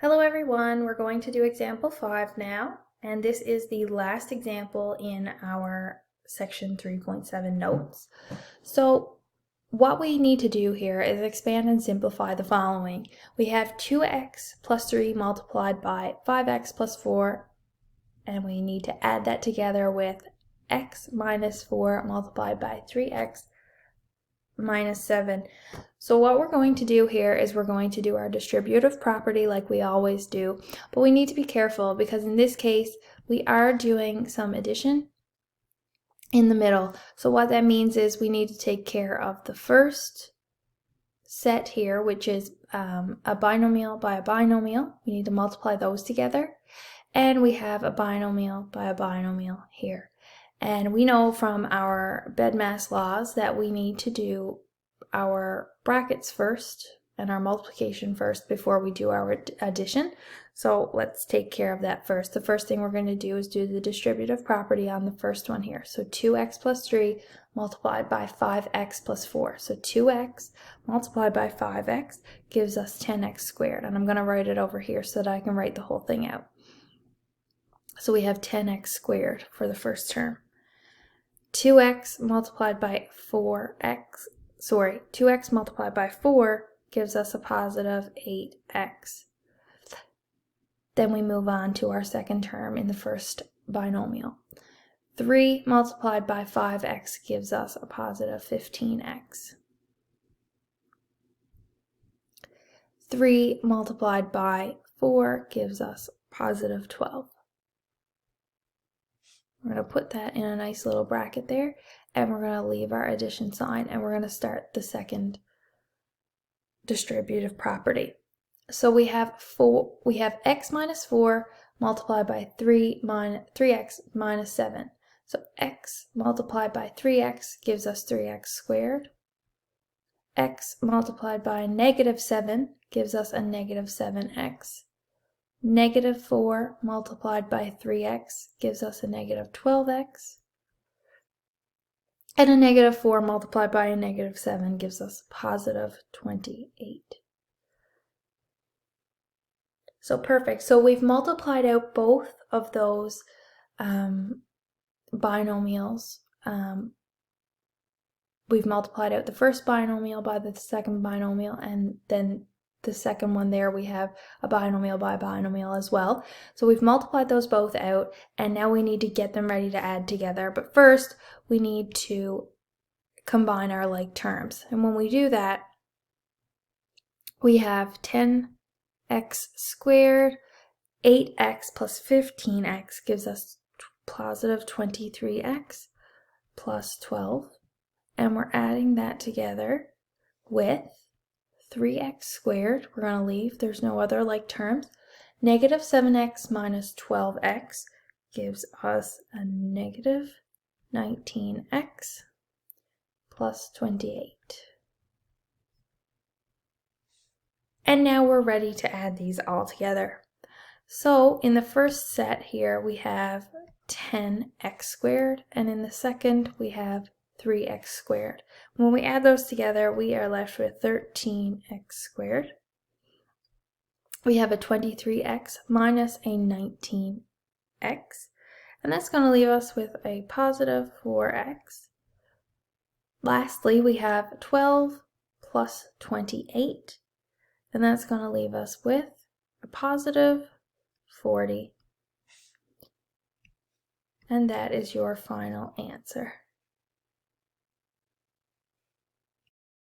Hello everyone, we're going to do example 5 now, and this is the last example in our section 3.7 notes. So what we need to do here is expand and simplify the following. We have 2x plus 3 multiplied by 5x plus 4, and we need to add that together with x minus 4 multiplied by 3x minus 7. So what we're going to do here is we're going to do our distributive property like we always do, but we need to be careful because in this case we are doing some addition in the middle. So what that means is we need to take care of the first set here, which is a binomial by a binomial. We need to multiply those together, and we have a binomial by a binomial here. And we know from our BEDMAS laws that we need to do our brackets first and our multiplication first before we do our addition. So let's take care of that first. The first thing we're going to do is do the distributive property on the first one here. So 2x plus 3 multiplied by 5x plus 4. So 2x multiplied by 5x gives us 10x squared. And I'm going to write it over here so that I can write the whole thing out. So we have 10x squared for the first term. 2x multiplied by 2x multiplied by 4 gives us a positive 8x. Then we move on to our second term in the first binomial. 3 multiplied by 5x gives us a positive 15x. 3 multiplied by 4 gives us positive 12. We're going to put that in a nice little bracket there, and we're going to leave our addition sign, and we're going to start the second distributive property. So we have x minus 4 multiplied by 3x minus 7. So x multiplied by 3x gives us 3x squared. X multiplied by negative 7 gives us a negative 7x. Negative 4 multiplied by 3x gives us a negative 12x. And a negative 4 multiplied by a negative 7 gives us positive 28. So perfect. So we've multiplied out both of those binomials. We've multiplied out the first binomial by the second binomial, and then the second one there we have a binomial by a binomial as well. So we've multiplied those both out, and now we need to get them ready to add together. But first we need to combine our like terms, and when we do that we have 10x squared, 8x plus 15x gives us positive 23x plus 12, and we're adding that together with 3x squared. We're going to leave, there's no other like terms. Negative 7x minus 12x gives us a negative 19x plus 28. And now we're ready to add these all together. So in the first set here we have 10x squared, and in the second we have 3x squared. When we add those together, we are left with 13x squared. We have a 23x minus a 19x, and that's going to leave us with a positive 4x. Lastly, we have 12 plus 28, and that's going to leave us with a positive 40. And that is your final answer.